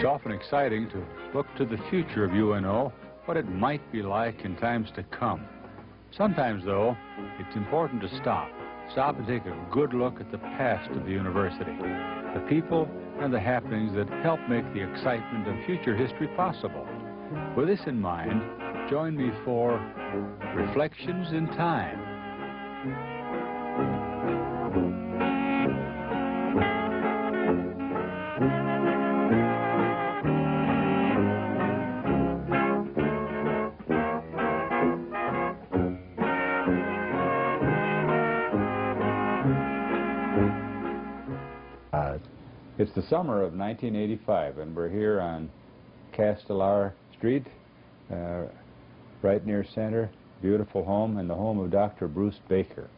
often exciting to look to the future of UNO, what it might be like in times to come. Sometimes, though, it's important to stop and take a good look at the past of the university, the people and the happenings that help make the excitement of future history possible. With this in mind, join me for Reflections in Time. It's the summer of 1985, and we're here on Castellar Street, right near center, beautiful home, and the home of Dr. Bruce Baker.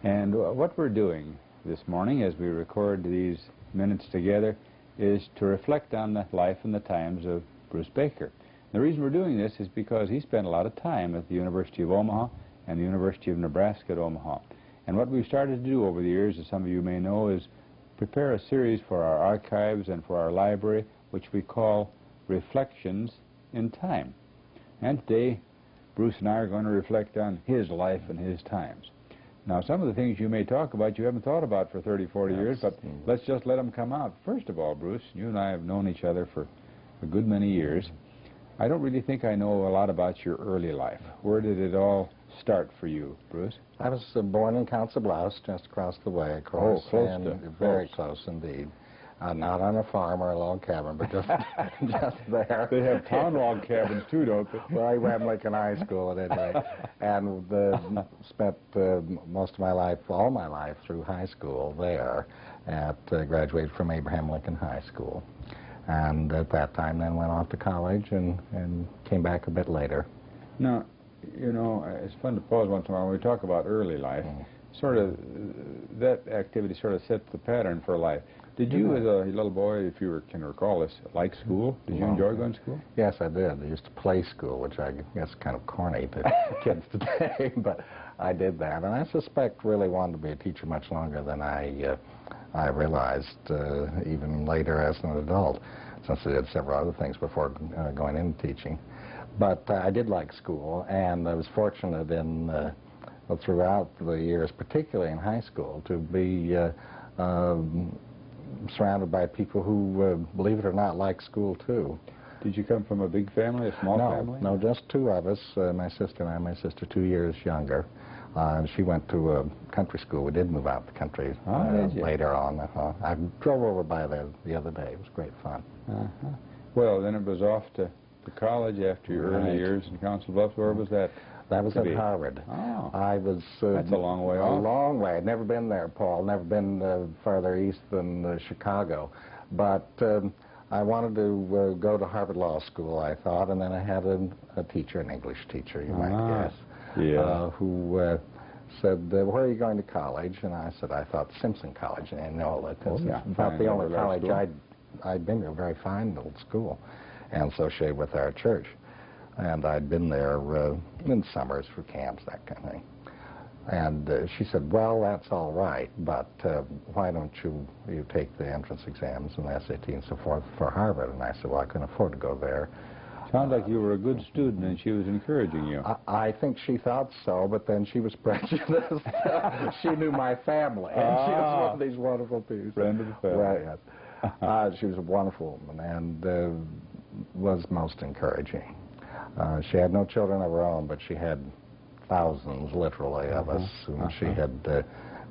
And what we're doing this morning as we record these minutes together is to reflect on the life and the times of Bruce Baker. The reason we're doing this is because he spent a lot of time at the University of Omaha and the University of Nebraska at Omaha. And what we've started to do over the years, as some of you may know, is prepare a series for our archives and for our library, which we call Reflections in Time. And today, Bruce and I are going to reflect on his life and his times. Now, some of the things you may talk about you haven't thought about for 30, 40 years, but let's just let them come out. First of all, Bruce, you and I have known each other for a good many years. I don't really think I know a lot about your early life. Where did it all start for you, Bruce? I was born in Council Bluffs, just across the way, of course. Oh, close to. Very close indeed. Not on a farm or a log cabin, but just just there. They have town log cabins too, don't they? Well, I went Lincoln High School at any rate, and spent most of my life, all my life, through high school there. Graduated from Abraham Lincoln High School, and at that time then went off to college and came back a bit later. Now, you know, it's fun to pause once in a while when we talk about early life. Sort of, that activity sort of sets the pattern for life. Did you, as a little boy, if you can recall this, like school? Did you enjoy going to school? Yes, I did. I used to play school, which I guess is kind of corny to kids today, but I did that. And I suspect really wanted to be a teacher much longer than I realized, even later as an adult, since I did several other things before going into teaching. But I did like school, and I was fortunate in throughout the years, particularly in high school, to be surrounded by people who, believe it or not, like school too. Did you come from a big family, a small family? No, just two of us, my sister and I. My sister 2 years younger. She went to a country school. We did move out the country later on. I drove over by there the other day. It was great fun. Well, then it was off to college after your early years in Council Bluffs. Where was that? That was at Harvard. Oh. I was... That's a long way off. A long way. I'd never been there, Paul. Never been farther east than Chicago. But I wanted to go to Harvard Law School, I thought, and then I had a teacher, an English teacher, you might guess, who said, where are you going to college? And I said, I thought Simpson College in Annola, because it's about the only college I'd been to, a very fine old school, and associated with our church. And I'd been there in summers for camps, that kind of thing. And she said, well, that's all right, but why don't you take the entrance exams and the SAT and so forth for Harvard? And I said, well, I couldn't afford to go there. Sounds like you were a good student and she was encouraging you. I think she thought so, but then she was prejudiced. She knew my family, and she was one of these wonderful people. Friend of the family. Right, yes. She was a wonderful woman and was most encouraging. She had no children of her own, but she had thousands, literally, of us whom she had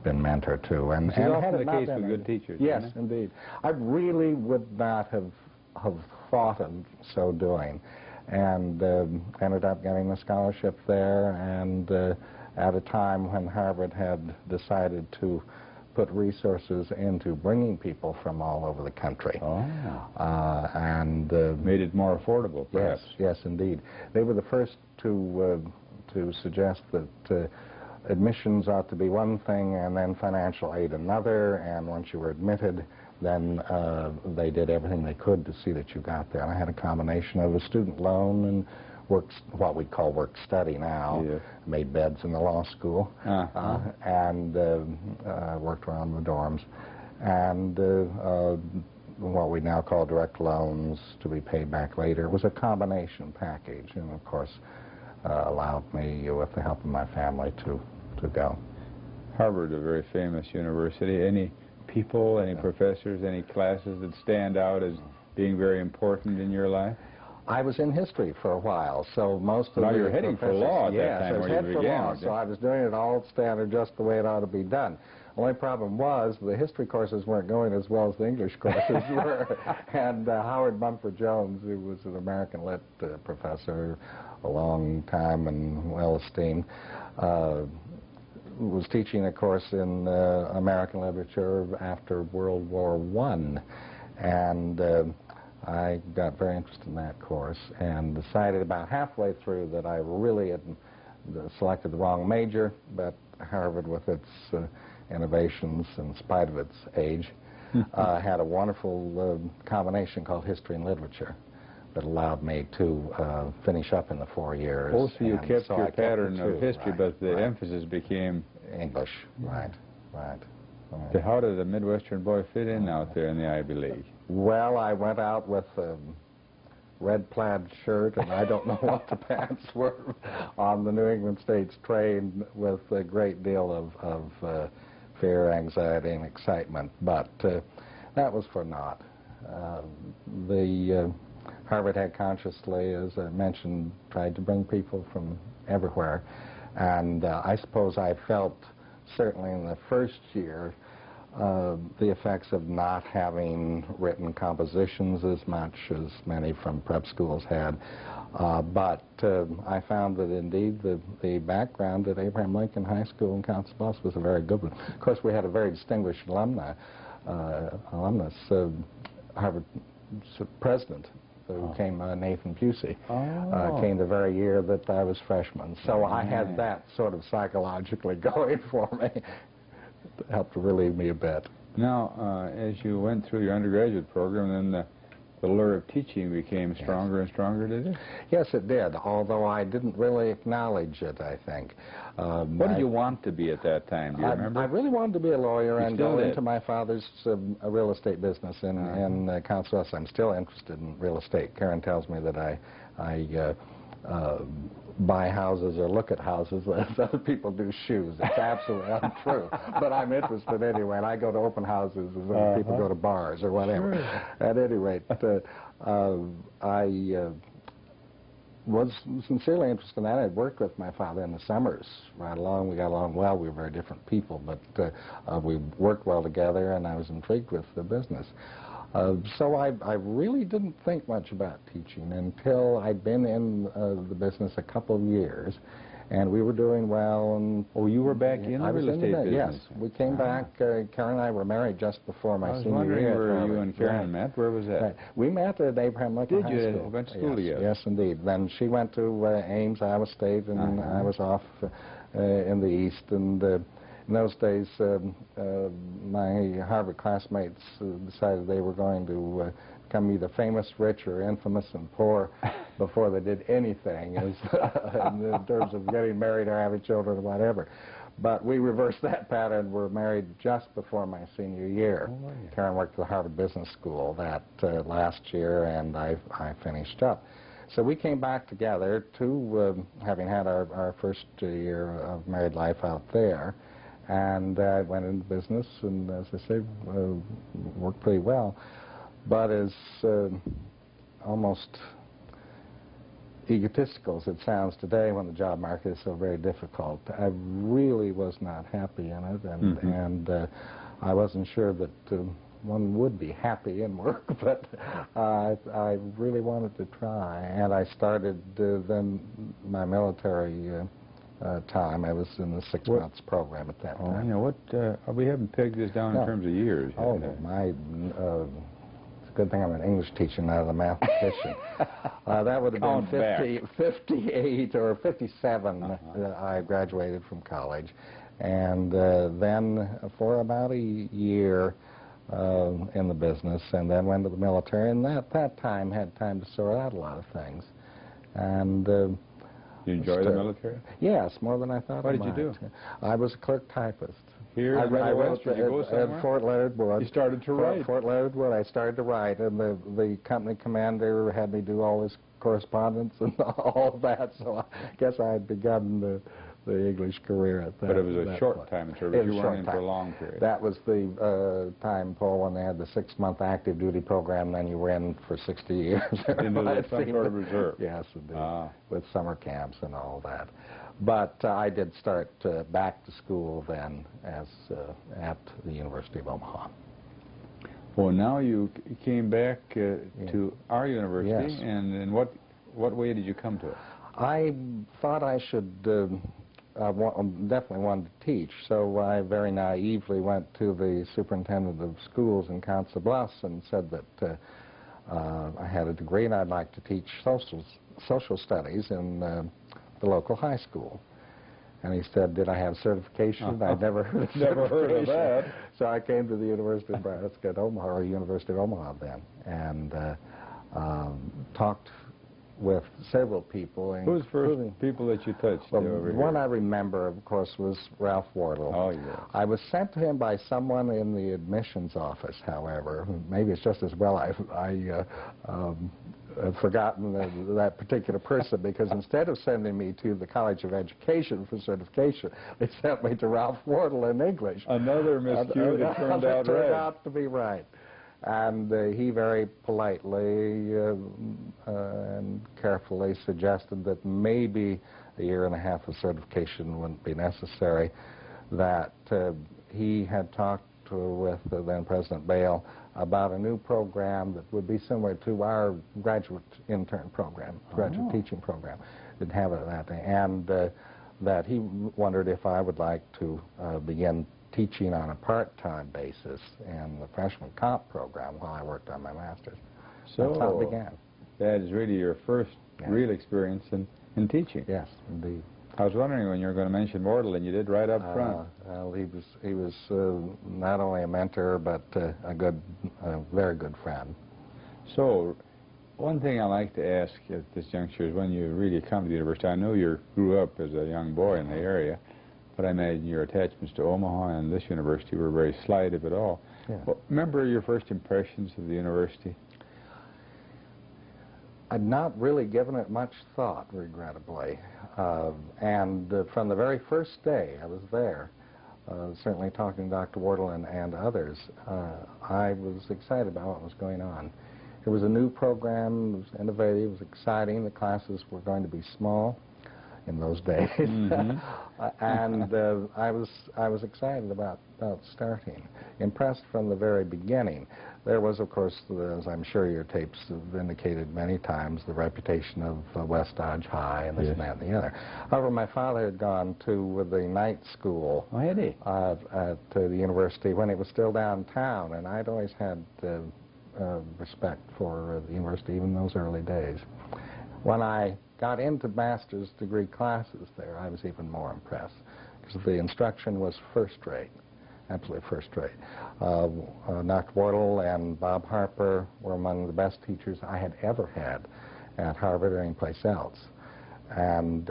been mentor to. And often the case with good teachers. Yes, indeed. I really would not have thought of so doing, and ended up getting the scholarship there, and at a time when Harvard had decided to put resources into bringing people from all over the country. And made it more affordable, perhaps. Yes, indeed. They were the first to suggest that admissions ought to be one thing and then financial aid another, and once you were admitted, then they did everything they could to see that you got there. And I had a combination of a student loan and what we call work-study now, made beds in the law school, and worked around the dorms, and what we now call direct loans to be paid back later. It was a combination package, and of course allowed me, with the help of my family, to go. Harvard, a very famous university. Any people, any professors, any classes that stand out as being very important in your life? I was in history for a while, so most of now the you're heading for law at that time, I was heading for law, so I was doing it all standard just the way it ought to be done. Only problem was the history courses weren't going as well as the English courses were. And Howard Mumford Jones, who was an American Lit professor, a long time and well esteemed, was teaching a course in American literature after World War I. And I got very interested in that course and decided about halfway through that I really had selected the wrong major, but Harvard, with its innovations in spite of its age, had a wonderful combination called history and literature that allowed me to finish up in the 4 years. Oh, so you kept your pattern of history, right, but the emphasis became English. Right. So how did a Midwestern boy fit in out there in the Ivy League? Well, I went out with a red plaid shirt, and I don't know what the pants were, on the New England States train with a great deal of fear, anxiety, and excitement. But that was for naught. Harvard had consciously, as I mentioned, tried to bring people from everywhere. And I suppose I felt, certainly in the first year, the effects of not having written compositions as much as many from prep schools had. But I found that indeed the background at Abraham Lincoln High School in Council Bluffs was a very good one. Of course, we had a very distinguished alumnus, Harvard president, who came, Nathan Pusey, came the very year that I was freshman. So I had that sort of psychologically going for me. It helped to relieve me a bit. Now, as you went through your undergraduate program, then the lure of teaching became stronger and stronger, did it? Yes, it did, although I didn't really acknowledge it, I think. What did you want to be at that time? Do you remember? I really wanted to be a lawyer and go did. into my father's real estate business in Council Bluffs. I'm still interested in real estate. Karen tells me that I buy houses or look at houses as other people do shoes. It's absolutely untrue. But I'm interested anyway, and I go to open houses as other people go to bars or whatever. Sure. At any rate, I was sincerely interested in that. I'd worked with my father in the summers right along. We got along well. We were very different people, but we worked well together, and I was intrigued with the business. So I really didn't think much about teaching until I'd been in the business a couple of years, and we were doing well. And you were back in the real estate business? Yes, we came back. Karen and I were married just before my senior year. Where you and Karen met? Where was that? Right. We met at Abraham Lincoln High School. Did you? Went to school together? Yes, indeed. Then she went to Ames, Iowa State, and I was off in the East. And in those days, my Harvard classmates decided they were going to become either famous, rich, or infamous and poor before they did anything in terms of getting married or having children or whatever. But we reversed that pattern. We're married just before my senior year. Oh, yeah. Karen worked at the Harvard Business School that last year, and I finished up. So we came back together to having had our first year of married life out there. And I went into business, and as I say, worked pretty well. But as almost egotistical as it sounds today, when the job market is so very difficult, I really was not happy in it, and I wasn't sure that one would be happy in work, but I really wanted to try. And I started then my military time. I was in the 6 months program at that time. We haven't pegged this down in terms of years. Oh, it's a good thing I'm an English teacher, not a mathematician. That would have been 58 or 57. I graduated from college. And then for about a year in the business, and then went to the military, and at that time had time to sort out a lot of things. And you enjoy the military? Yes, more than I thought I might. What did you do? I was a clerk typist. here in I wrote Did you go somewhere? at Fort Leonard Wood. You started to write. Fort Leonard Wood, I started to write, and the company commander had me do all this correspondence and all of that, so I guess I had begun the English career at that. But it was a short point. time in service. You weren't in for time. a long period. That was the time, Paul, when they had the 6-month active duty program, then you were in for 60 years. Into some sort of reserve. Yes, indeed, Ah. with summer camps and all that. But I did start back to school then as at the University of Omaha. Well, now you came back to our university, Yes. and in what way did you come to it? I thought I should definitely wanted to teach, so I very naively went to the superintendent of schools in Council Bluffs and said that I had a degree and I'd like to teach social studies in the local high school. And he said, did I have certification? I'd never heard of Never heard of that. So I came to the University of Nebraska at Omaha, or University of Omaha then, and talked with several people. Who's the first people that you touched over One here? I remember, of course, was Ralph Wardle. Oh, yes. I was sent to him by someone in the admissions office, however. Maybe it's just as well I've forgotten that particular person, because instead of sending me to the College of Education for certification, they sent me to Ralph Wardle in English. Another miscue that turned out right. Turned out to be right. And he very politely and carefully suggested that maybe a year and a half of certification wouldn't be necessary, that he had talked with then President Bale about a new program that would be similar to our graduate intern program, graduate teaching program. Didn't have it that day. And that he wondered if I would like to begin teaching on a part-time basis in the freshman comp program while I worked on my master's. So that's how it began. That is really your first real experience in teaching. Yes, indeed. I was wondering when you were going to mention Wardle, and you did right up front. Well, he was not only a mentor, but a very good friend. So, one thing I like to ask at this juncture is when you really come to the university. I know you grew up as a young boy in the area, but I imagine your attachments to Omaha and this university were very slight, if at all. Yeah. Well, remember your first impressions of the university? I'd not really given it much thought, regrettably. And from the very first day I was there, certainly talking to Dr. Wardle and others, I was excited about what was going on. It was a new program, it was innovative, it was exciting. The classes were going to be small in those days. Mm-hmm. And I was excited about starting, impressed from the very beginning. There was, of course, as I'm sure your tapes have indicated many times, the reputation of West Dodge High and this and that and the other. However, my father had gone to the night school at the university when it was still downtown, and I'd always had respect for the university, even in those early days. When I got into master's degree classes there, I was even more impressed, because the instruction was first-rate. Absolutely first-rate. Dr. Wardle and Bob Harper were among the best teachers I had ever had at Harvard or anyplace else. And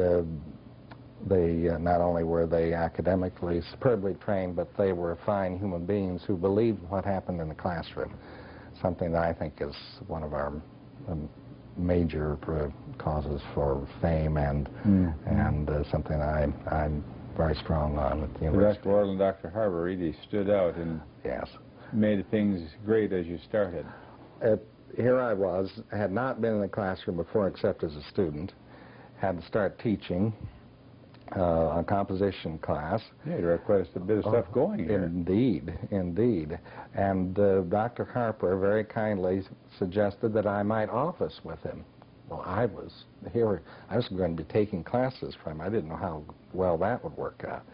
they not only were they academically superbly trained, but they were fine human beings who believed what happened in the classroom, something that I think is one of our major causes for fame and something I'm very strong on at the university. Dr. Wardle and Dr. Harper really stood out and made things great as you started. Here I was, had not been in the classroom before except as a student, had to start teaching a composition class. Yeah, you had quite a bit of stuff going here. Indeed, indeed. And Dr. Harper very kindly suggested that I might office with him. Well, I was going to be taking classes from him. I didn't know how well that would work out.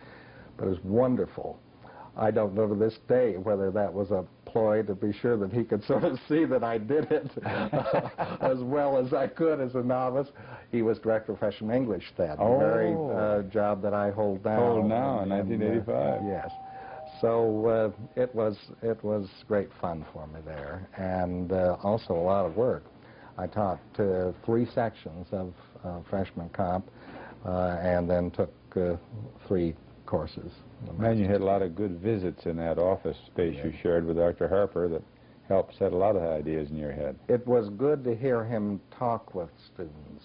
But it was wonderful. I don't know to this day whether that was a ploy to be sure that he could sort of see that I did it as well as I could as a novice. He was director of freshman English then, the very job that I hold now. Hold now in 1985. Yes. So it was great fun for me there, and also a lot of work. I taught 3 sections of freshman comp, and then took 3 courses. And you had a lot of good visits in that office space you shared with Dr. Harper that helped set a lot of ideas in your head. It was good to hear him talk with students.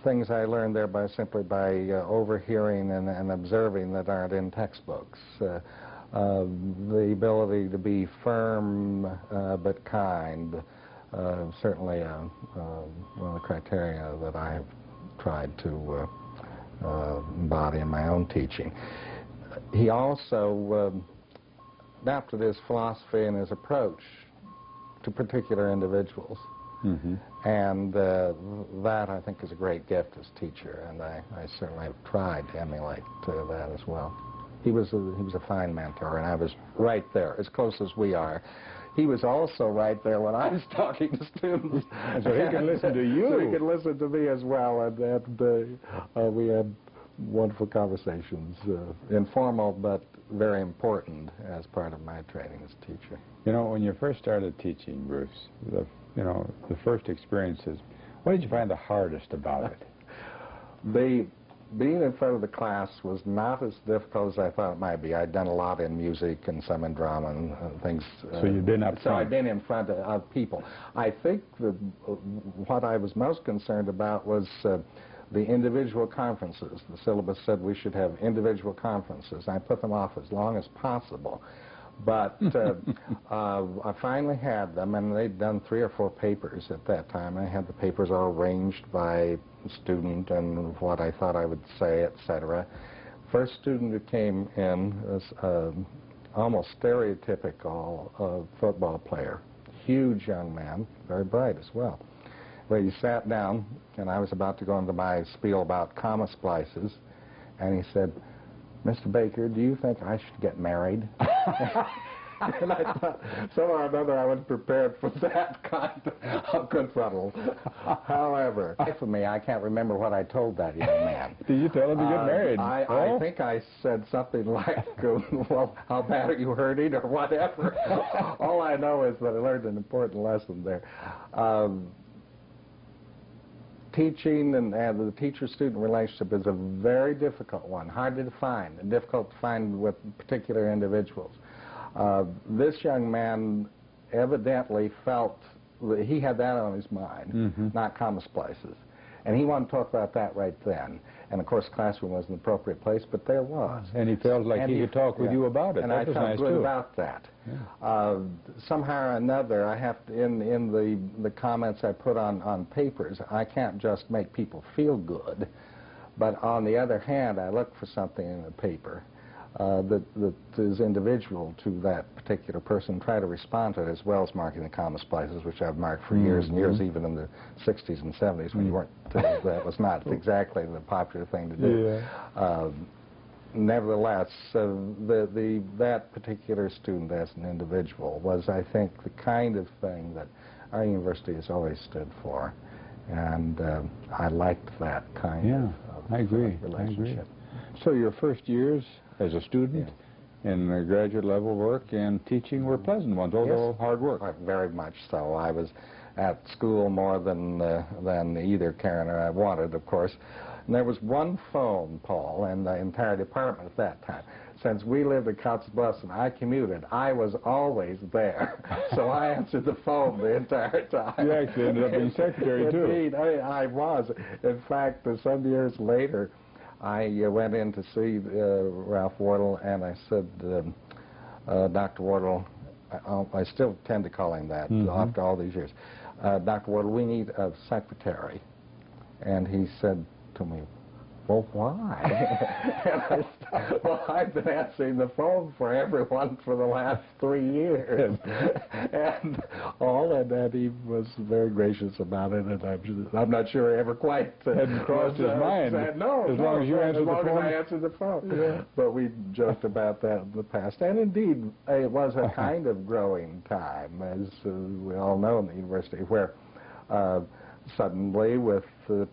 Things I learned there simply by overhearing and observing that aren't in textbooks. The ability to be firm but kind, certainly one of the criteria that I have tried to embody in my own teaching. He also adapted his philosophy and his approach to particular individuals. Mm-hmm. And that, I think, is a great gift as teacher, and I certainly have tried to emulate that as well. He was a fine mentor, and I was right there, as close as we are. He was also right there when I was talking to students. So he could listen to you. So he could listen to me as well, and we had wonderful conversations, informal but very important as part of my training as a teacher. You know, when you first started teaching, Bruce, the first experiences, what did you find the hardest about it? Being in front of the class was not as difficult as I thought it might be. I'd done a lot in music and some in drama and things. So you'd been up front. So I'd been in front of people. I think that what I was most concerned about was the individual conferences. The syllabus said we should have individual conferences. I put them off as long as possible. But I finally had them, and they'd done 3 or 4 papers at that time. I had the papers all arranged by student and what I thought I would say, etc. First student who came in was almost stereotypical football player. Huge young man, very bright as well. Well, he sat down, and I was about to go into my spiel about comma splices, and he said, "Mr. Baker, do you think I should get married?" And I thought, somehow or another, I was prepared for that kind of confrontal. However, for me, I can't remember what I told that young man. Did you tell him to get married? I think I said something like, well, how bad are you hurting, or whatever. All I know is that I learned an important lesson there. Teaching and the teacher-student relationship is a very difficult one, hard to define, and difficult to find with particular individuals. This young man evidently felt that he had that on his mind, not comma splices. And he wanted to talk about that right then. And, of course, the classroom wasn't the appropriate place, but there was. And he felt like he could talk with you about it. And that I was felt nice good too. about that. Yeah. Somehow or another, I have to, in the comments I put on papers, I can't just make people feel good. But on the other hand, I look for something in the paper that is individual to that particular person, try to respond to it, as well as marking the comma splices, which I've marked for years and years, even in the 60s and 70s when you weren't, that was not exactly the popular thing to do. Yeah. Nevertheless, that particular student as an individual was, I think, the kind of thing that our university has always stood for. And I liked that kind of relationship. I agree. So your first years as a student in graduate level work and teaching were pleasant ones, although hard work. Very much so. I was at school more than either Karen or I wanted, of course. And there was one phone, Paul, in the entire department at that time. Since we lived in Council Bluffs and I commuted, I was always there. So I answered the phone the entire time. You actually ended up being secretary, too. Indeed, I was. In fact, some years later, I went in to see Ralph Wardle, and I said, Dr. Wardle, I still tend to call him that after all these years. Dr. Wardle, we need a secretary. And he said to me, well, why? And I said, well, I've been answering the phone for everyone for the last 3 years. And he was very gracious about it, and I'm not sure he ever quite hadn't crossed his mind. Said, no, as long as you answered the phone. As long as I answered the phone. Yeah. But we joked about that in the past. And indeed, it was a kind of growing time, as we all know in the university, where suddenly, with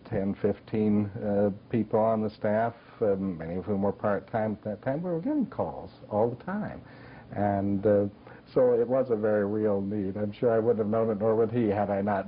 10, 15 people on the staff, many of whom were part-time at that time, we were getting calls all the time. And So it was a very real need. I'm sure I wouldn't have known it, nor would he, had I not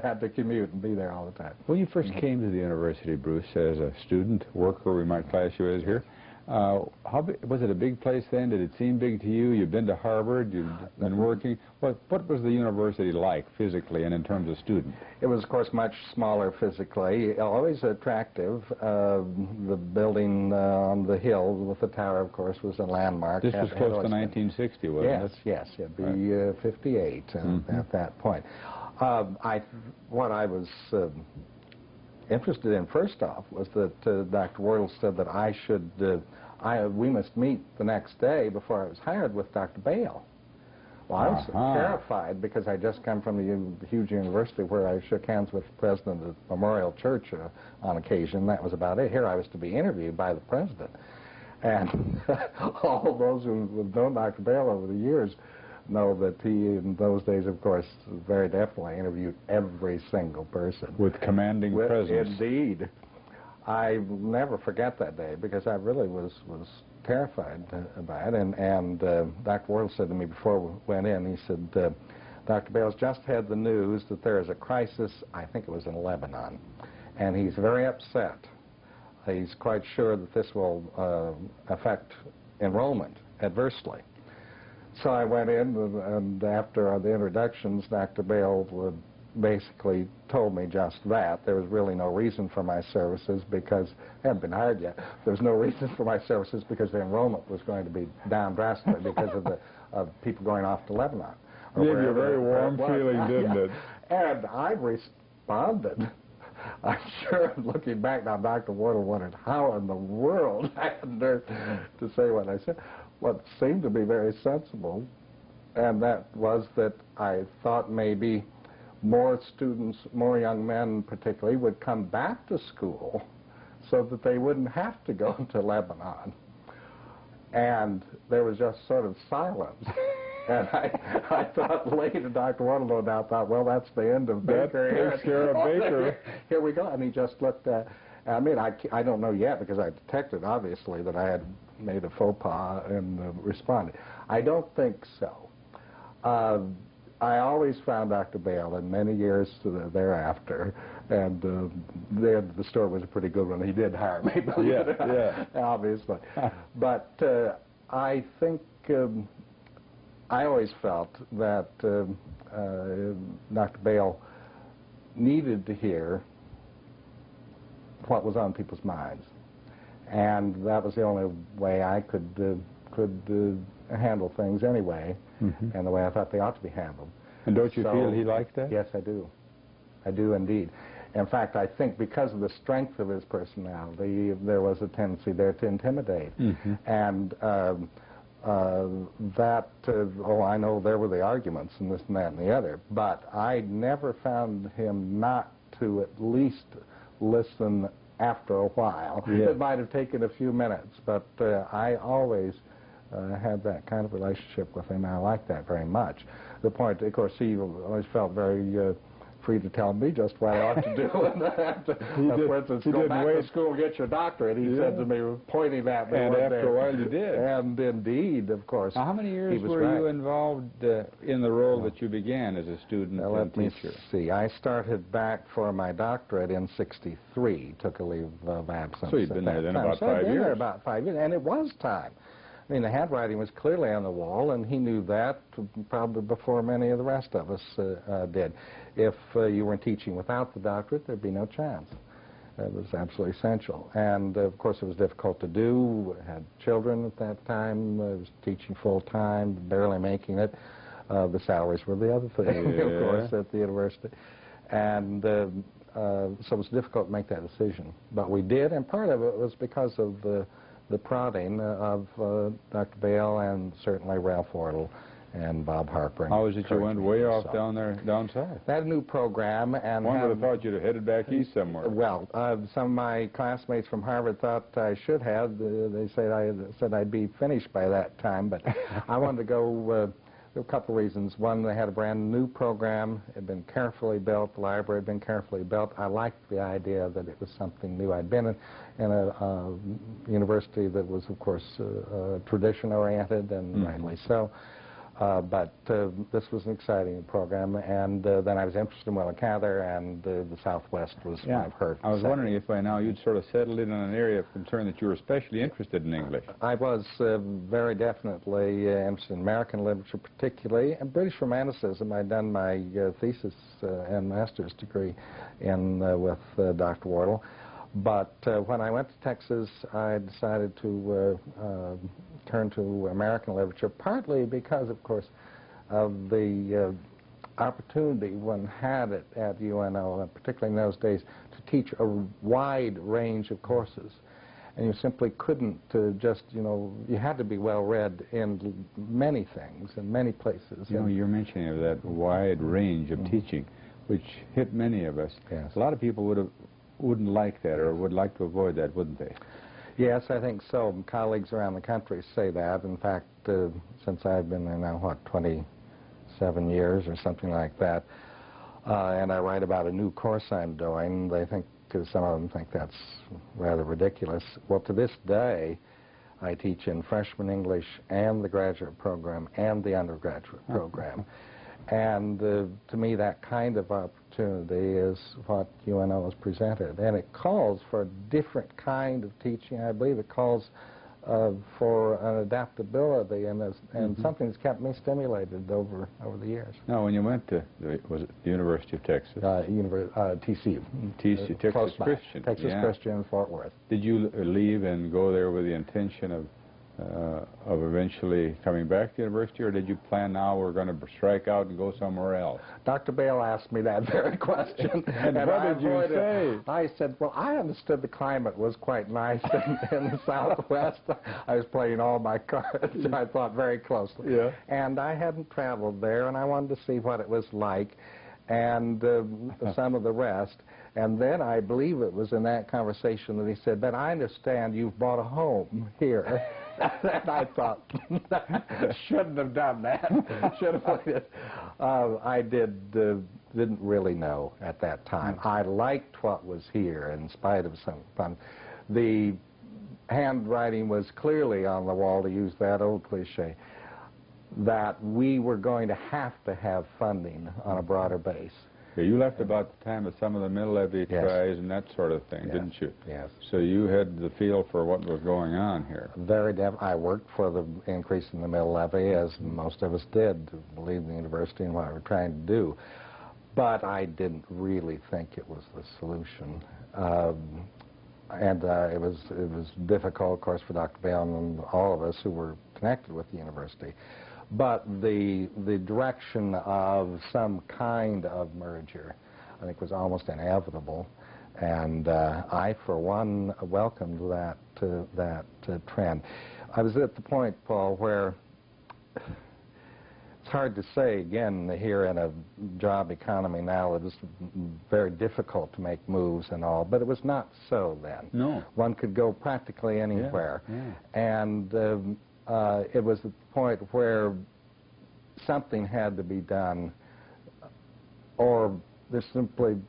had to commute and be there all the time. When you first came to the university, Bruce, as a student, worker, we might class you as here, was it a big place then? Did it seem big to you? You've been to Harvard, you've been working. What was the university like physically and in terms of students? It was, of course, much smaller physically, always attractive. The building on the hill with the tower, of course, was a landmark. This was close to 1960, wasn't it? Yes, it'd be 58 at that point. What I was interested in, first off, was that Dr. Wardle said that we must meet the next day before I was hired with Dr. Bale. Well, I was terrified because I just come from a huge university where I shook hands with the president of the Memorial Church on occasion. That was about it. Here I was to be interviewed by the president. And all those who have known Dr. Bale over the years know that he, in those days, of course, very definitely interviewed every single person. With commanding presence. Indeed. I will never forget that day because I really was terrified by it. And Dr. Wardle said to me before we went in, he said, Dr. Bale's just had the news that there is a crisis, I think it was in Lebanon, and he's very upset. He's quite sure that this will affect enrollment adversely. So I went in, and after the introductions, Dr. Bale basically told me just that. There was really no reason for my services because I hadn't been hired yet. There was no reason for my services because the enrollment was going to be down drastically because of people going off to Lebanon. Gave you a very warm feeling, didn't it? And I responded. I'm sure, looking back now, Dr. Wardle wondered how in the world I had dared to say what I said. What seemed to be very sensible, and that was that I thought maybe more students, more young men particularly, would come back to school so that they wouldn't have to go to Lebanon. And there was just sort of silence. And I thought later, Dr. Wardle no doubt thought, well, that's the end of Baker. That takes care of Baker. Here we go. And he just looked at, I mean, I don't know yet because I detected, obviously, that I had made a faux pas and responded. I don't think so. I always found Dr. Bale in many years thereafter, and the story was a pretty good one. He did hire me, obviously. But I think I always felt that Dr. Bale needed to hear what was on people's minds, and that was the only way I could handle things anyway, and the way I thought they ought to be handled. And don't you feel he liked that? Yes, I do. I do indeed. In fact, I think because of the strength of his personality, there was a tendency there to intimidate. And that, I know there were the arguments and this and that and the other, but I never found him not to at least listen after a while. It might have taken a few minutes, but I always had that kind of relationship with him, and I like that very much. The point, of course, he always felt very free to tell me just what I ought to do. For instance, go back to school and get your doctorate, he said to me, pointing at me. And after a while you did. And indeed, of course. Now, how many years were you involved in the role that you began as a student and teacher? Let me see. I started back for my doctorate in '63, took a leave of absence. So you've been there then about 5 years. I've been there about 5 years, and it was time. I mean, the handwriting was clearly on the wall, and he knew that probably before many of the rest of us did. If you weren't teaching without the doctorate, there'd be no chance. It was absolutely essential. And, of course, it was difficult to do. I had children at that time. I was teaching full-time, barely making it. The salaries were the other thing, of course, at the university. And so it was difficult to make that decision. But we did, and part of it was because of the prodding of Dr. Bale and certainly Ralph Wardle and Bob Harper. How is it you went way off down south? They had a new program, and one would have thought you'd have headed back east somewhere. Well, some of my classmates from Harvard thought I should have. They said I'd be finished by that time, but I wanted to go. There were a couple of reasons. One, they had a brand new program. It had been carefully built. The library had been carefully built. I liked the idea that it was something new. I'd been in a university that was, of course, tradition-oriented, and rightly so. But this was an exciting program, and then I was interested in Cather, and the Southwest was Yeah. I've heard. I was wondering if by now you'd sort of settled in on an area of concern that you were especially interested in English. I was very definitely interested in American literature particularly, and British Romanticism. I'd done my thesis and master's degree in with Dr. Wardle. But when I went to Texas, I decided to turn to American literature, partly because, of course, of the opportunity one had at UNO, particularly in those days, to teach a wide range of courses. And you simply couldn't just, you had to be well-read in many things, in many places. You know, you're mentioning of that wide range of teaching, which hit many of us. Yes. A lot of people wouldn't like that, or would like to avoid that, wouldn't they? Yes, I think so. Colleagues around the country say that. In fact, since I've been there now, 27 years or something like that, and I write about a new course I'm doing, they think, some of them think that's rather ridiculous. Well, to this day, I teach in freshman English and the graduate program and the undergraduate program. And to me, that kind of opportunity is what UNO has presented. And it calls for a different kind of teaching. I believe it calls for an adaptability and something that's kept me stimulated over the years. Now, when you went to, was it the University of Texas? TCU. TCU, Texas Christian. Texas Christian in Fort Worth. Did you leave and go there with the intention of eventually coming back to the university, or did you plan now we're going to strike out and go somewhere else? Dr. Bale asked me that very question. And what did you say? I said, well, I understood the climate was quite nice in the Southwest. I was playing all my cards, I thought, very closely. Yeah. And I hadn't traveled there, and I wanted to see what it was like, and some of the rest. And then I believe it was in that conversation that he said, but I understand you've bought a home here. And I thought, shouldn't have done that. Should have waited. I didn't really know at that time. I liked what was here in spite of some fun. The handwriting was clearly on the wall, to use that old cliche, that we were going to have funding on a broader base. Yeah, you left about the time of some of the middle levy tries and that sort of thing, didn't you? Yes. So you had the feel for what was going on here. I worked for the increase in the middle levy, as most of us did, to believe in the university and what we were trying to do. But I didn't really think it was the solution. It was difficult, of course, for Dr. Bale and all of us who were connected with the university. But the direction of some kind of merger, I think, was almost inevitable, and I, for one, welcomed that trend. I was at the point, Paul, where it's hard to say, again, here in a job economy now, it is very difficult to make moves and all, but it was not so then. No. One could go practically anywhere. Yeah. And it was at the point where something had to be done, or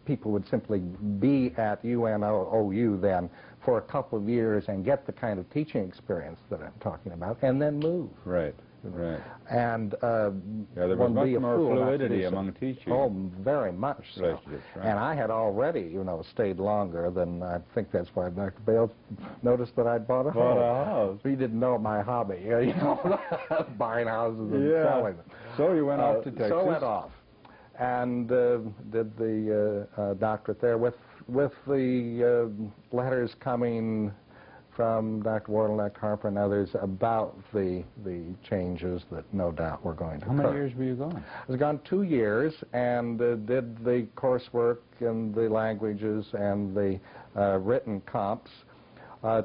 people would simply be at UNO then for a couple of years and get the kind of teaching experience that I'm talking about, and then move. Right. Right. And there was much more fluidity among teaching. Oh, very much so. Right. And I had already, stayed longer than, I think that's why Dr. Bale noticed that I'd bought a house. He didn't know my hobby, buying houses and selling them. So you went off to Texas. So I went off and did the doctorate there with the letters coming from Dr. Wardle, Dr. Harper, and others about the changes that no doubt were going to occur. How many years were you gone? I was gone 2 years and did the coursework and the languages and the written comps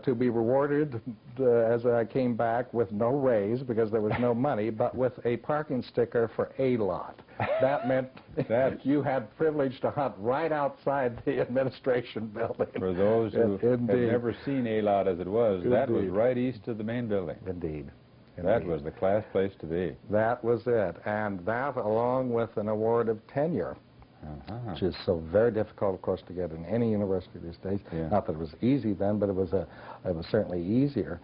to be rewarded as I came back with no raise because there was no money, but with a parking sticker for A lot. That meant that you had privilege to hunt right outside the administration building. For those who have never seen A lot as it was, that was right east of the main building. Indeed. That was the class place to be. That was it. And that, along with an award of tenure, which is so very difficult, of course, to get in any university these days. Not that it was easy then, but it was certainly easier.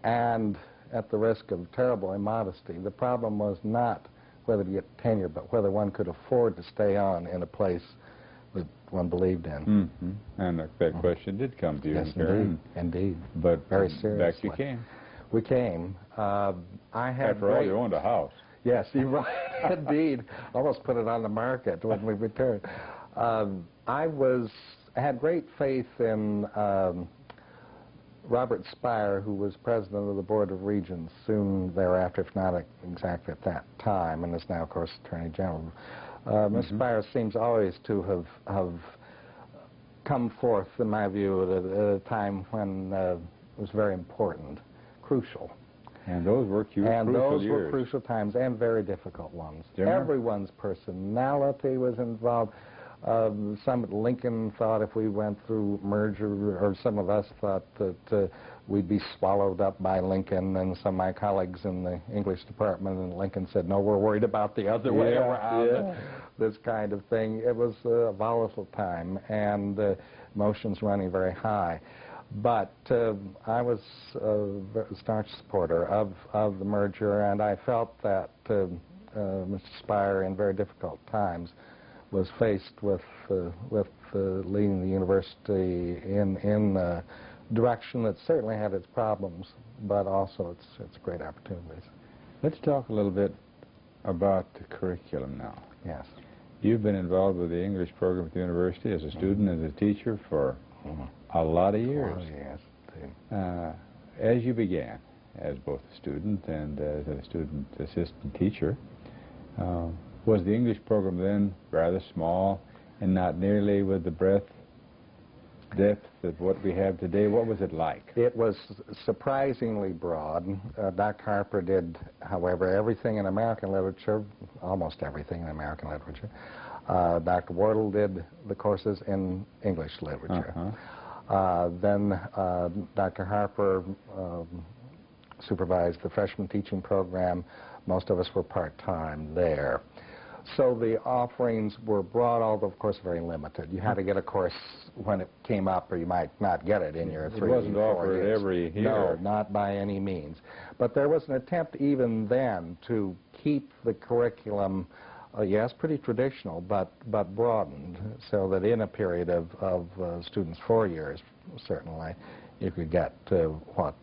And at the risk of terrible immodesty, the problem was not whether to get tenure, but whether one could afford to stay on in a place that one believed in. And that question did come to you. Yes, indeed. Indeed. But very seriously. Back you came. We came. I had After all, you owned a house. Yes, you're right. Indeed. Almost put it on the market when we returned. I had great faith in Robert Spire, who was president of the Board of Regents soon thereafter, if not exactly at that time, and is now, of course, Attorney General. Mr. Spire seems always to have come forth, in my view, at a time when it was very important, crucial. And those were crucial years. And those were crucial times and very difficult ones. Everyone's personality was involved. Some at Lincoln thought if we went through merger, or some of us thought that we'd be swallowed up by Lincoln, and some of my colleagues in the English department in Lincoln said, no, we're worried about the other way around, this kind of thing. It was a volatile time, and emotions running very high. But I was a staunch supporter of the merger, and I felt that Mr. Spire, in very difficult times, was faced with leading the university in a direction that certainly had its problems, but also its great opportunities. Let's talk a little bit about the curriculum now. Yes. You've been involved with the English program at the university as a student and as a teacher for a lot of years. As you began, as both a student and as a student assistant teacher, was the English program then rather small and not nearly with the breadth, depth of what we have today? What was it like? It was surprisingly broad. Dr. Harper did, however, everything in American literature, almost everything in American literature. Dr. Wardle did the courses in English literature. Then Dr. Harper supervised the freshman teaching program. Most of us were part-time there. So the offerings were broad, although of course very limited. You had to get a course when it came up, or you might not get it in your 3 or 4 years. It wasn't offered every year. No, not by any means. But there was an attempt even then to keep the curriculum, yes, pretty traditional, but broadened, so that in a period of students' 4 years, certainly, you could get what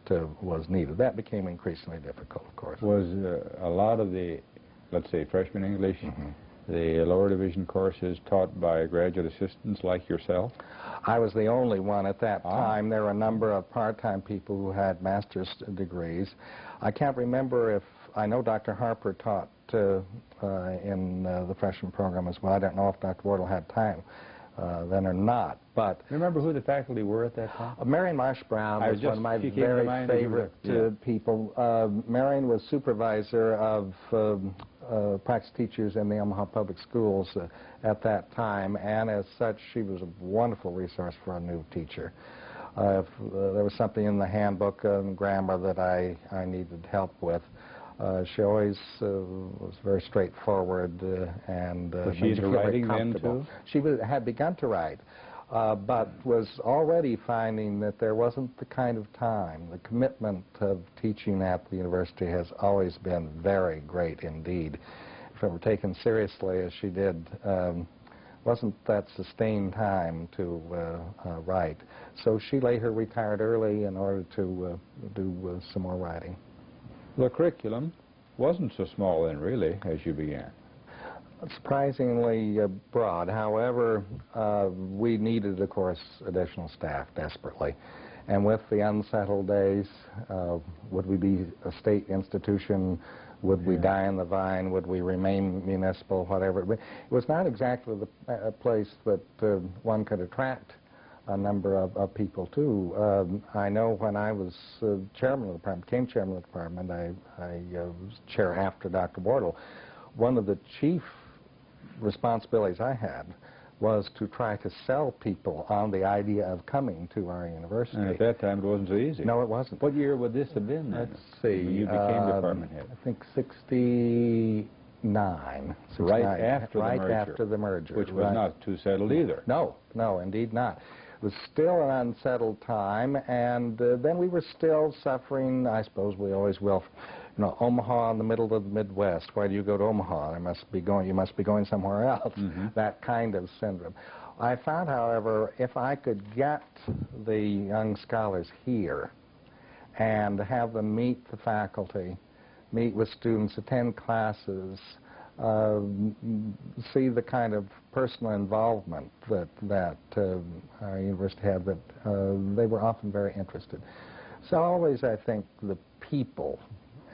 was needed. That became increasingly difficult, of course. Was a lot of the, let's say, freshman English, the lower division courses taught by graduate assistants like yourself? I was the only one at that time. There were a number of part-time people who had master's degrees. I can't remember if, I know Dr. Harper taught in the freshman program as well. I don't know if Dr. Wardle had time then or not. But remember who the faculty were at that time? Marion Marsh Brown was one of my very favorite people. Marion was supervisor of practice teachers in the Omaha Public Schools at that time, and as such, she was a wonderful resource for a new teacher. If there was something in the handbook and grammar that I needed help with, she always was very straightforward and was she into writing then too? She had begun to write, but was already finding that there wasn't the kind of time. The commitment of teaching at the university has always been very great indeed. If it were taken seriously as she did, wasn't that sustained time to write. So she later retired early in order to do some more writing. The curriculum wasn't so small then, really, as you began. Surprisingly broad. However, we needed, of course, additional staff desperately. And with the unsettled days, would we be a state institution? Would we die in the vine? Would we remain municipal? Whatever. It was not exactly a place that one could attract a number of people to. I know when I was chairman of the department, became chairman of the department, I was chair after Dr. Wardle. One of the chief responsibilities I had was to try to sell people on the idea of coming to our university. And at that time it wasn't so easy. No, it wasn't. What year would this have been then? Let's see. When you became department head? I think 69. Right after the merger. Right after the merger. Which was not too settled either. No, no, indeed not. was still an unsettled time, and then we were still suffering, I suppose we always will. You know, Omaha in the middle of the Midwest. Why do you go to Omaha? You must be going somewhere else. That kind of syndrome. I found, however, if I could get the young scholars here and have them meet the faculty, meet with students, attend classes, see the kind of personal involvement that our university had, that they were often very interested. So always, I think, the people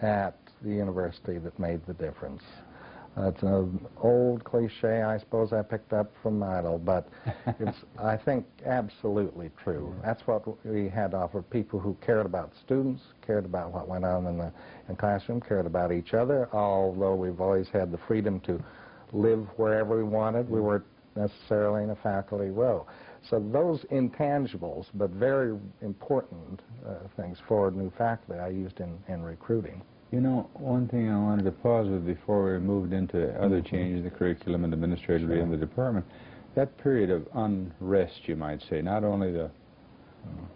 at the university that made the difference. It's an old cliche, I suppose I picked up from Mabel, but it's, I think, absolutely true. That's what we had to offer: people who cared about students, cared about what went on in the classroom, cared about each other, although we've always had the freedom to live wherever we wanted. We weren't necessarily in a faculty row. So those intangibles, but very important things for new faculty, I used in recruiting. You know, one thing I wanted to pause with before we moved into other changes in the curriculum and administratively in the department, that period of unrest, you might say, not only the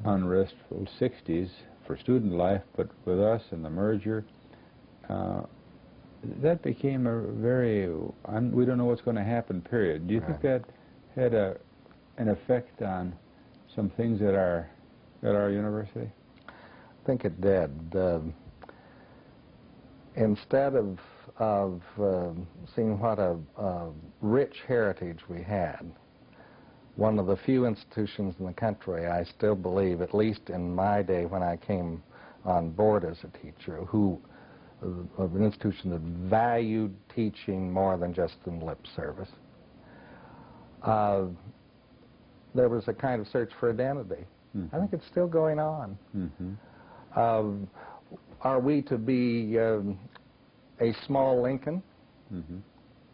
unrestful 60s for student life, but with us and the merger, that became a very, we don't know what's going to happen period. Do you think that had an effect on some things at our university? I think it did. Instead of seeing what a rich heritage we had, one of the few institutions in the country, I still believe, at least in my day when I came on board as a teacher, of an institution that valued teaching more than just in lip service. There was a kind of search for identity. I think it's still going on. Are we to be a small Lincoln,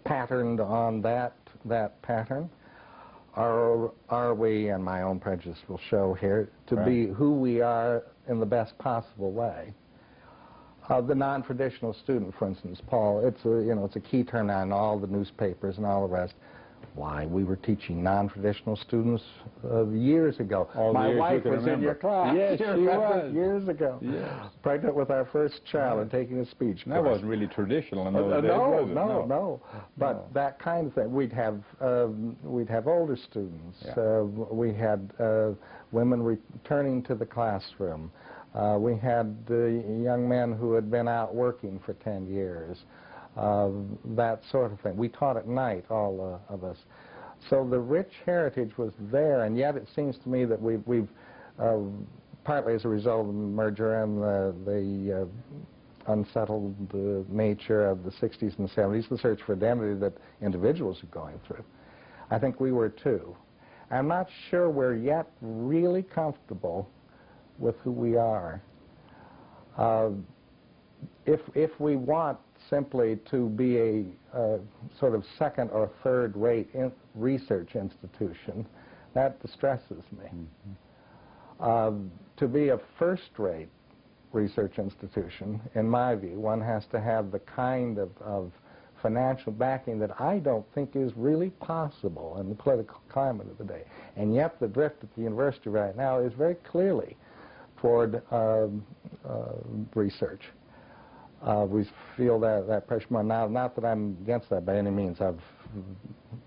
patterned on that pattern? Or are we, and my own prejudice will show here, to be who we are in the best possible way? The non-traditional student, for instance, Paul, it's a key term now in all the newspapers and all the rest. Why, we were teaching non-traditional students years ago. My wife was in your class. Yes, she was. Years ago. Yes. Pregnant with our first child and taking a speech course. That wasn't really traditional in those days, was it? No. But that kind of thing. We'd have older students. Yeah. We had women returning to the classroom. We had young men who had been out working for 10 years. That sort of thing. We taught at night, all of us. So the rich heritage was there, and yet it seems to me that we've partly as a result of the merger and the unsettled nature of the 60s and 70s, the search for identity that individuals are going through. I think we were too. I'm not sure we're yet really comfortable with who we are. If we want simply to be a sort of second or third rate research institution, that distresses me. To be a first rate research institution, in my view, one has to have the kind of financial backing that I don't think is really possible in the political climate of the day. And yet the drift at the university right now is very clearly toward research. We feel that pressure more now. Not that I'm against that by any means. I've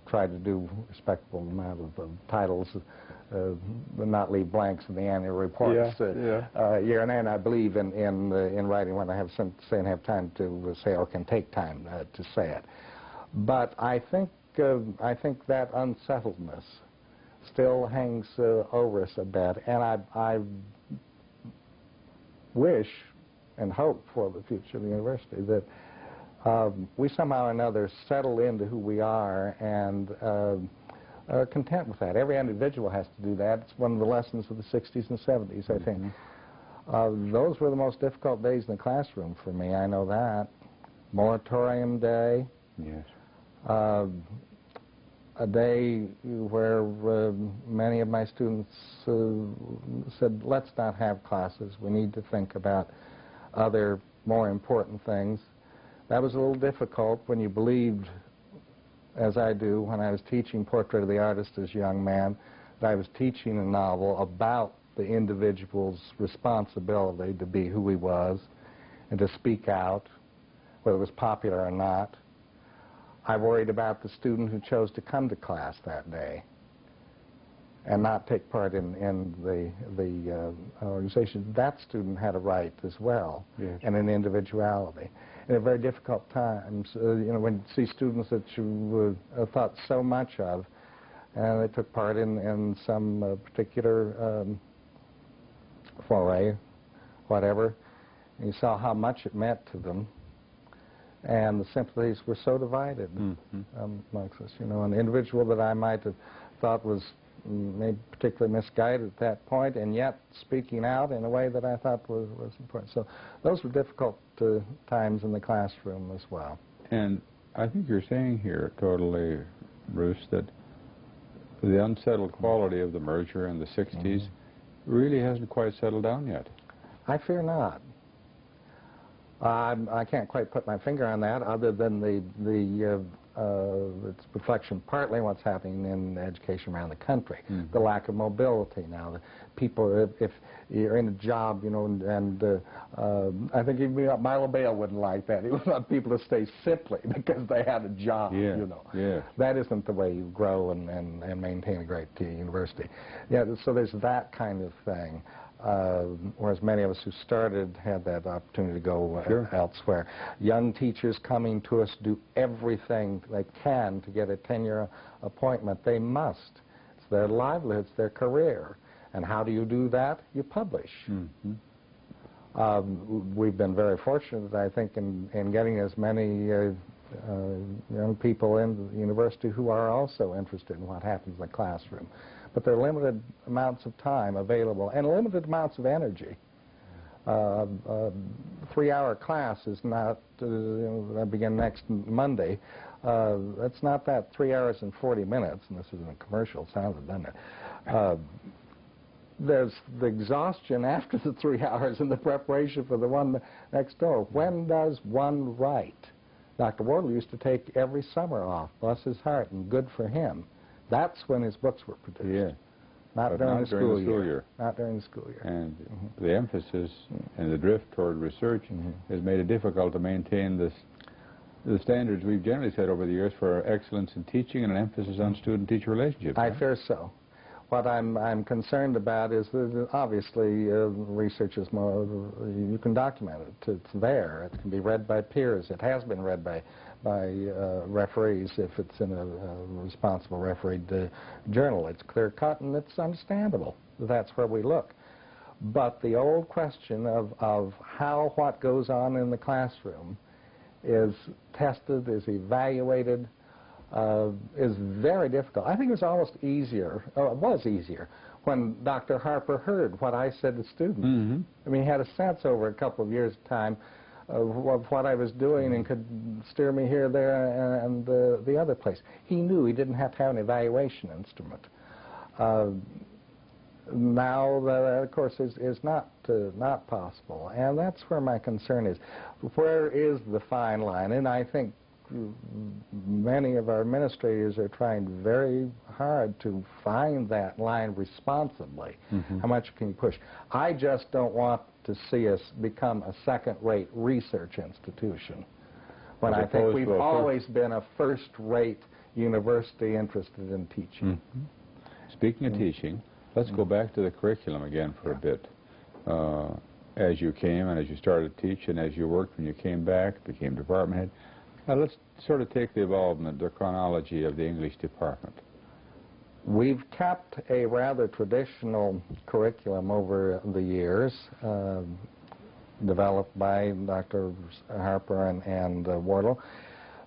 tried to do a respectable amount of titles, but not leave blanks in the annual reports year and I believe in writing when I have something to say and have time to say, or can take time to say it. But I think that unsettledness still hangs over us a bit, and I wish and hope for the future of the university that we somehow or another settle into who we are and are content with that. Every individual has to do that. It's one of the lessons of the 60s and 70s, I think. Those were the most difficult days in the classroom for me, I know that. Moratorium day. Yes. A day where many of my students said, let's not have classes. We need to think about other more important things. That was a little difficult when you believed, as I do, when I was teaching Portrait of the Artist as a young man, that I was teaching a novel about the individual's responsibility to be who he was and to speak out, whether it was popular or not. I worried about the student who chose to come to class that day and not take part in the organization. That student had a right as well, yes, and an individuality. And at very difficult times, you know, when you see students that you thought so much of, and they took part in some particular foray, whatever, and you saw how much it meant to them, and the sympathies were so divided amongst us. You know, an individual that I might have thought was maybe particularly misguided at that point, and yet speaking out in a way that I thought was important. So those were difficult times in the classroom as well. And I think you're saying here totally, Bruce, that the unsettled quality of the merger in the 60s really hasn't quite settled down yet. I fear not. I can't quite put my finger on that, other than its reflection partly on what's happening in education around the country. The lack of mobility now. The people, if you're in a job, you know, and I think even Mabel L wouldn't like that. He would want people to stay simply because they had a job, you know. Yeah. That isn't the way you grow and maintain a great university. Yeah, so there's that kind of thing. Whereas many of us who started had that opportunity to go elsewhere. Young teachers coming to us do everything they can to get a tenure appointment. They must. It's their livelihood, it's their career. And how do you do that? You publish. We've been very fortunate, I think, in getting as many young people into the university who are also interested in what happens in the classroom. But there are limited amounts of time available and limited amounts of energy. 3-hour class is not, you know, I begin next Monday. That's not that 3 hours and 40 minutes, and this isn't a commercial, sounds it, doesn't it? There's the exhaustion after the 3 hours and the preparation for the one next door. When does one write? Dr. Wardle used to take every summer off, bless his heart, and good for him. That's when his books were produced. Yeah. Not during the school year. Not during the school year. And the emphasis and the drift toward research has made it difficult to maintain the standards we've generally set over the years for excellence in teaching and an emphasis on student-teacher relationships. I fear so. What I'm concerned about is that obviously research is more, you can document it. It's there. It can be read by peers. It has been read by referees if it's in a responsible refereed journal. It's clear-cut and it's understandable. That's where we look. But the old question of how what goes on in the classroom is tested, is evaluated, is very difficult. I think it was almost easier, it was easier, when Dr. Harper heard what I said to students. I mean, he had a sense over a couple of years' time of what I was doing and could steer me here, there, and the other place. He knew he didn't have to have an evaluation instrument. Now, that, of course, is not possible, and that's where my concern is. Where is the fine line? And I think many of our administrators are trying very hard to find that line responsibly. How much can you push? I just don't want to see us become a second-rate research institution, when I think we've always been a first-rate university interested in teaching. Speaking of teaching, let's go back to the curriculum again for a bit. As you came and as you started to teach and as you worked when you came back, became department head, let's sort of take the involvement, the chronology of the English department. We've kept a rather traditional curriculum over the years, developed by Dr. Harper and Wardle.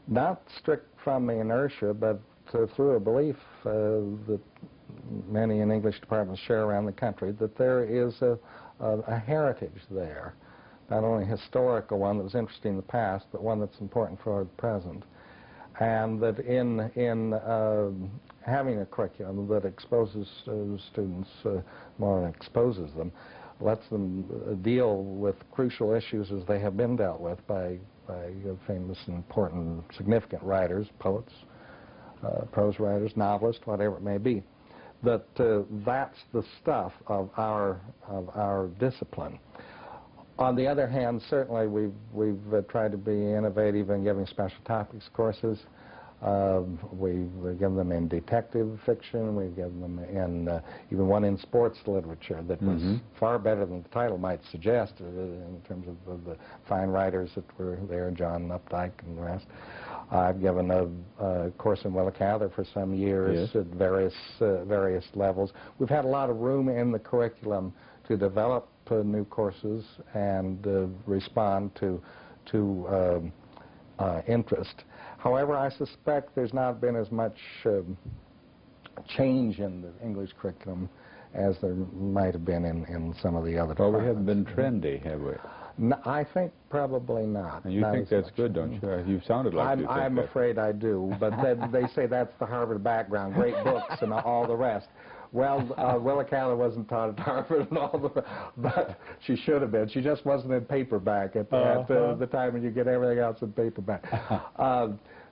Not strict from the inertia, but through a belief that many in English departments share around the country, that there is a heritage there. Not only a historical one that was interesting in the past, but one that's important for the present. And that in having a curriculum that exposes students more than exposes them, lets them deal with crucial issues as they have been dealt with by famous, important, significant writers, poets, prose writers, novelists, whatever it may be. that that's the stuff of our discipline. On the other hand, certainly we've tried to be innovative in giving special topics courses. We've given them in detective fiction. We've given them in even one in sports literature that was far better than the title might suggest in terms of the fine writers that were there, John Updike and the rest. I've given a course in Willa Cather for some years at various levels. We've had a lot of room in the curriculum to develop new courses and respond to interest. However, I suspect there's not been as much change in the English curriculum as there might have been in some of the other departments. Well, we haven't been trendy, have we? No, I think probably not. And you think that's good, don't you? You sounded like you think I'm afraid I do, but they say that's the Harvard background, great books and all the rest. Well, Willa Cather wasn't taught at Harvard and all the, but she should have been. She just wasn't in paperback at the time when you get everything else in paperback.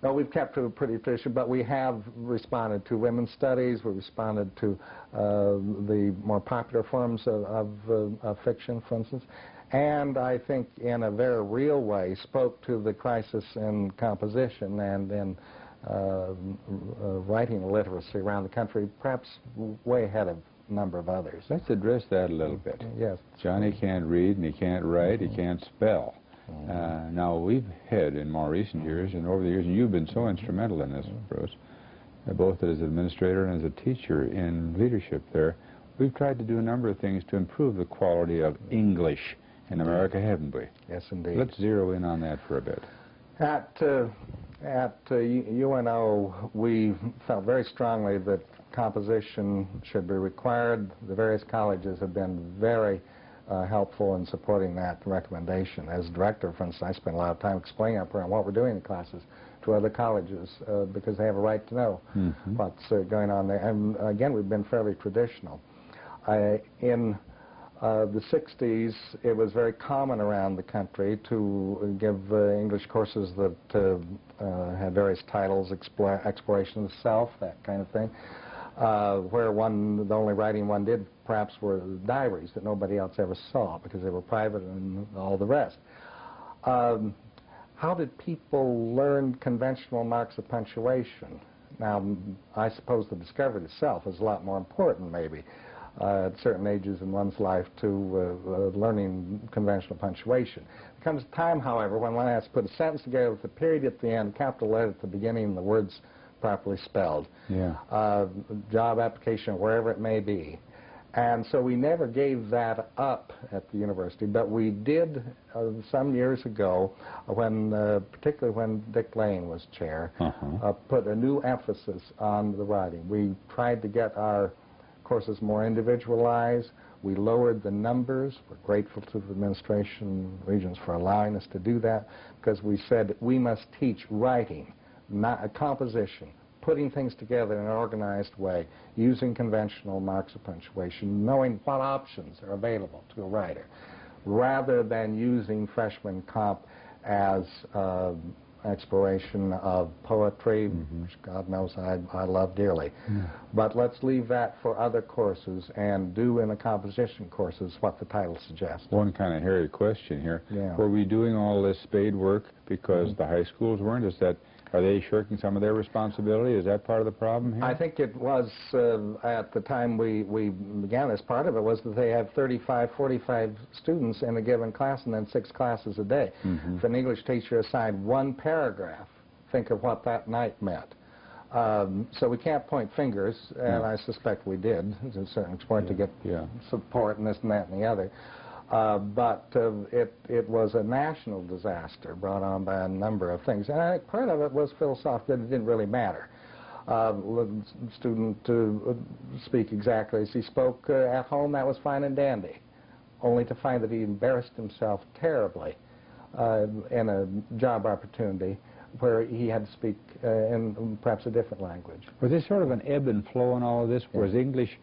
No, we've kept to a pretty efficient, but we have responded to women's studies. We've responded to the more popular forms of fiction, for instance. And I think in a very real way spoke to the crisis in composition and in writing literacy around the country, perhaps way ahead of a number of others. Let's address that a little bit. Yes. Johnny can't read and he can't write, he can't spell. Now, we've had in more recent years and over the years, and you've been so instrumental in this, Bruce, both as an administrator and as a teacher in leadership there, we've tried to do a number of things to improve the quality of English in America, haven't we? Yes, indeed. Let's zero in on that for a bit. At UNO, we felt very strongly that composition should be required. The various colleges have been very helpful in supporting that recommendation. As director, for instance, I spent a lot of time explaining our program, what we're doing in the classes, to other colleges because they have a right to know what's going on there. And again, we've been fairly traditional. In the 60s, it was very common around the country to give English courses that had various titles, exploration of the self, that kind of thing, where the only writing one did perhaps were diaries that nobody else ever saw because they were private and all the rest. How did people learn conventional marks of punctuation? Now, I suppose the discovery itself is a lot more important, maybe, at certain ages in one's life to learning conventional punctuation. There comes a time, however, when one has to put a sentence together with a period at the end, capital letter at the beginning, and the words properly spelled. Job application, wherever it may be. And so we never gave that up at the university, but we did some years ago, particularly when Dick Lane was chair, put a new emphasis on the writing. We tried to get our courses more individualized. We lowered the numbers. We're grateful to the administration regions for allowing us to do that because we said we must teach writing, not a composition, putting things together in an organized way, using conventional marks of punctuation, knowing what options are available to a writer, rather than using freshman comp as exploration of poetry, which God knows I love dearly. But let's leave that for other courses and do in the composition courses what the title suggests. One kind of hairy question here. Were we doing all this spade work because the high schools weren't? Are they shirking some of their responsibility? Is that part of the problem here? I think it was, at the time we began this, part of it was that they have 35, 45 students in a given class and then 6 classes a day. If an English teacher assigned one paragraph, think of what that night meant. So we can't point fingers, and I suspect we did, to a certain extent, to get support and this and that and the other. But it was a national disaster brought on by a number of things. And I think part of it was philosophical, that it didn't really matter. Student to speak exactly as he spoke at home, that was fine and dandy. Only to find that he embarrassed himself terribly in a job opportunity where he had to speak in perhaps a different language. Was there sort of an ebb and flow in all of this? Was English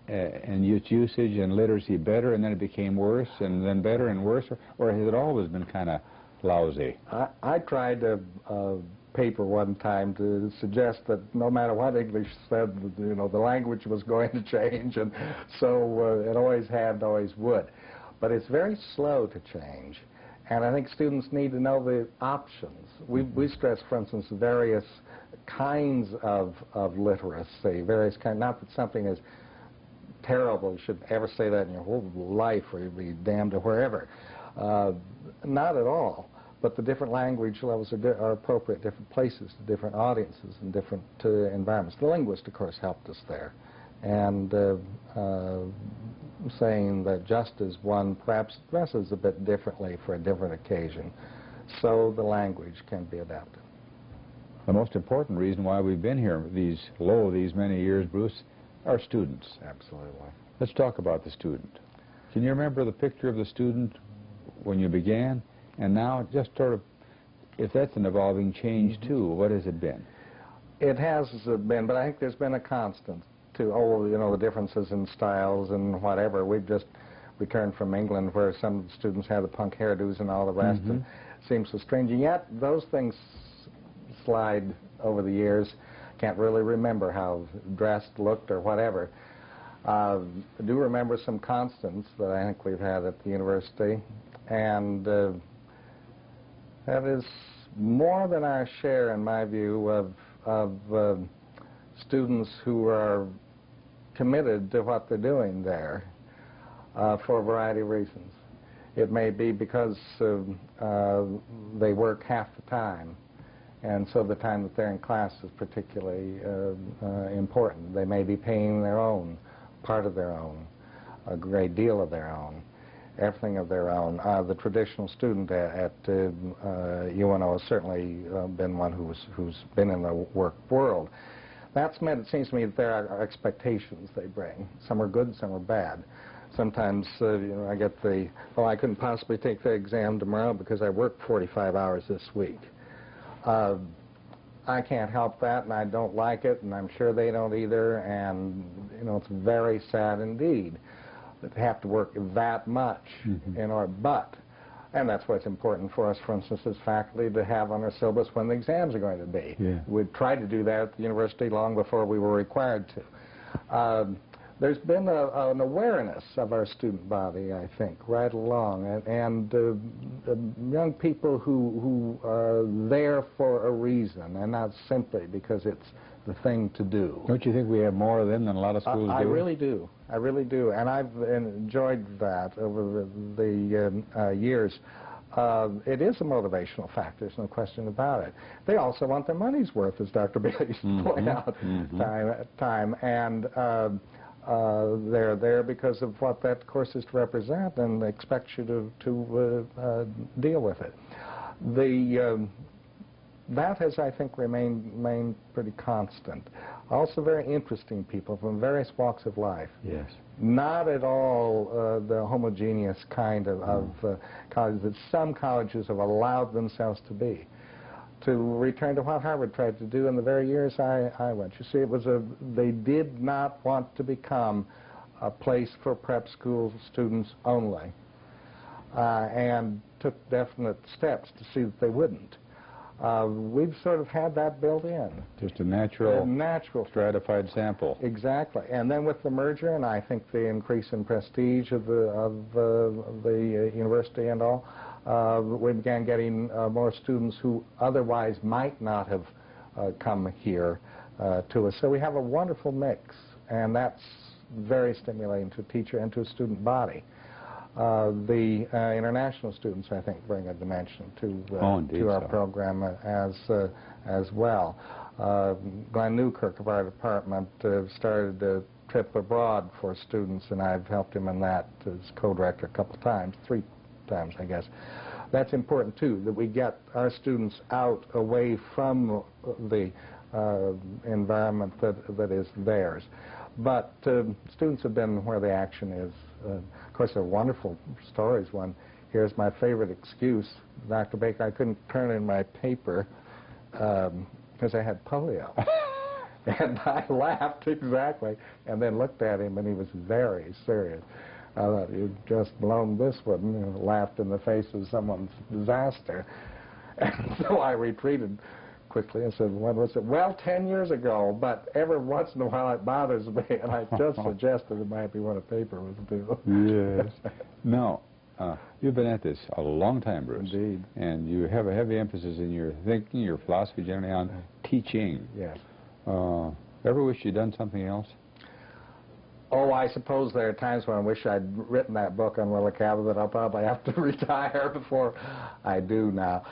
and its usage and literacy better, and then it became worse, and then better and worse, or has it always been kind of lousy? I tried to paper one time to suggest that no matter what English said, you know, the language was going to change, and so it always had, always would. But it's very slow to change, and I think students need to know the options. We stress, for instance, various kinds of literacy, various kinds, not that something is terrible, you should ever say that in your whole life, or you'll be damned to wherever. Not at all. But the different language levels are appropriate, different places, to different audiences, and different environments. The linguist, of course, helped us there. And saying that just as one perhaps dresses a bit differently for a different occasion, so the language can be adapted. The most important reason why we've been here these many years, Bruce, are students. Absolutely. Let's talk about the student. Can you remember the picture of the student when you began? And now, just sort of, if that's an evolving change too, what has it been? It has been, but I think there's been a constant to, you know, the differences in styles and whatever. We've just returned from England where some of the students have the punk hairdos and all the rest. It seems so strange. And yet, those things slide over the years. Can't really remember how dressed, looked, or whatever. I do remember some constants that I think we've had at the university, and that is more than our share, in my view, of students who are committed to what they're doing there for a variety of reasons. It may be because they work half the time, and so the time that they're in class is particularly important. They may be paying their own, part of their own, a great deal of their own, everything of their own. The traditional student at UNO has certainly been one who's been in the work world. That's meant, it seems to me, that there are expectations they bring. Some are good, some are bad. Sometimes, you know, I get the, oh, I couldn't possibly take the exam tomorrow because I worked 45 hours this week. I can't help that, and I don't like it, and I'm sure they don't either, and, you know, it's very sad indeed that they have to work that much in order, but, and that's why it's important for us, for instance, as faculty, to have on our syllabus when the exams are going to be. We'd tried to do that at the university long before we were required to. There's been an awareness of our student body, I think, right along, and young people who are there for a reason, and not simply because it's the thing to do. Don't you think we have more of them than a lot of schools do? I really do. I really do, and I've enjoyed that over the years. It is a motivational factor, there's no question about it. They also want their money's worth, as Dr. Bailey used to point out time, and they're there because of what that course is to represent, and they expect you to deal with it. That has, I think, remained pretty constant. Also very interesting people from various walks of life. Yes. Not at all the homogeneous kind of colleges that some colleges have allowed themselves to be. To return to what Harvard tried to do in the very years I went. You see, it was they did not want to become a place for prep school students only, and took definite steps to see that they wouldn't. We've sort of had that built in. Just a natural stratified sample. Exactly. And then with the merger, and I think the increase in prestige of the university and all, we began getting more students who otherwise might not have come here to us. So we have a wonderful mix, and that's very stimulating to a teacher and to a student body. The international students, I think, bring a dimension to our program as well. Glenn Newkirk of our department started a trip abroad for students, and I've helped him in that as co-director a couple of times, 3 times, I guess. That's important, too, that we get our students out away from the environment that is theirs. But students have been where the action is. Of course, there are wonderful stories. One, here's my favorite excuse. Dr. Baker, I couldn't turn in my paper because I had polio. And I laughed, exactly, and then looked at him, and he was very serious. I thought, you've just blown this one, you know, laughed in the face of someone's disaster. And so I retreated quickly and said, when was it? Well, 10 years ago, but every once in a while it bothers me, and I just suggested it might be when a paper was due. Yes. Now, you've been at this a long time, Bruce. Indeed. And you have a heavy emphasis in your thinking, your philosophy generally on teaching. Yes. Ever wish you'd done something else? Oh, I suppose there are times when I wish I'd written that book on Willa Cather, that I'll probably have to retire before I do now.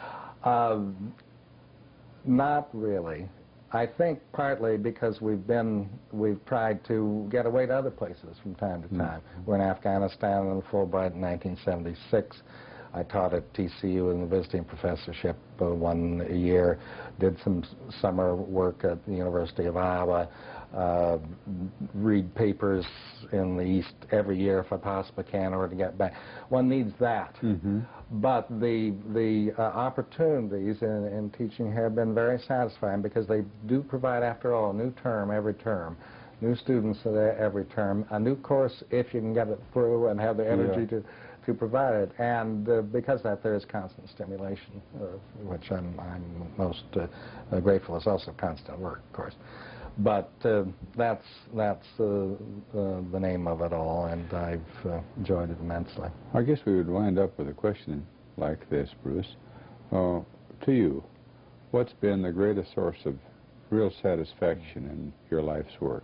Not really. I think partly because we've tried to get away to other places from time to time. We're in Afghanistan on Fulbright in 1976. I taught at TCU in the visiting professorship 1 year, did some summer work at the University of Iowa, read papers in the East every year if I possibly can, or to get back. One needs that. But the opportunities in teaching have been very satisfying, because they do provide, after all, a new term every term, new students every term, a new course if you can get it through and have the energy to provide it. And because of that, there is constant stimulation, which I'm most grateful. It's also constant work, of course. But that's the name of it all, and I've enjoyed it immensely. I guess we would wind up with a question like this, Bruce. To you, what's been the greatest source of real satisfaction in your life's work?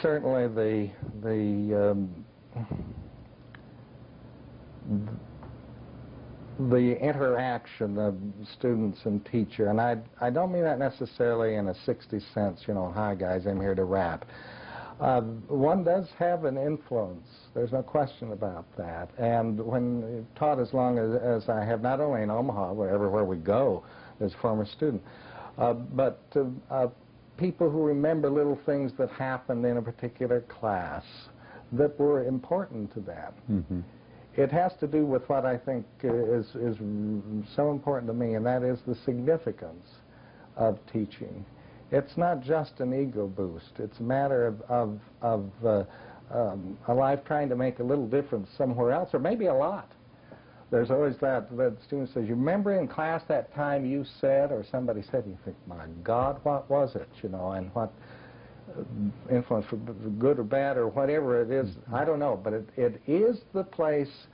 Certainly the interaction of students and teacher, and I don't mean that necessarily in a 60 cents, you know, hi guys, I'm here to rap. One does have an influence. There's no question about that. And when taught as long as I have, not only in Omaha, but everywhere we go as a former student, but people who remember little things that happened in a particular class that were important to them. It has to do with what I think is so important to me, and that is the significance of teaching. It's not just an ego boost. It's a matter of a life trying to make a little difference somewhere else, or maybe a lot. There's always that student says, you remember in class that time you said, or somebody said, and you think, my God, what was it, you know, and what influence, for good or bad or whatever it is, I don't know, but it is the place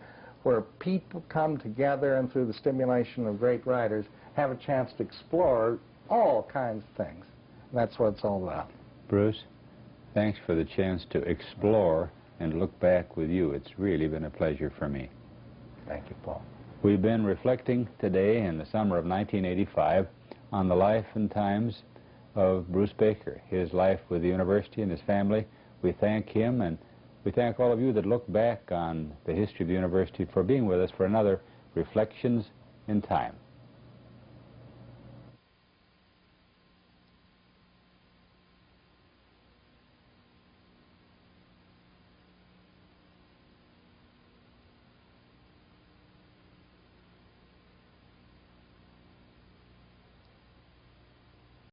where people come together and through the stimulation of great writers have a chance to explore all kinds of things. And that's what it's all about. Bruce, thanks for the chance to explore and look back with you. It's really been a pleasure for me. Thank you, Paul. We've been reflecting today in the summer of 1985 on the life and times of Bruce Baker, his life with the university and his family. We thank him, and we thank all of you that look back on the history of the university for being with us for another Reflections in Time.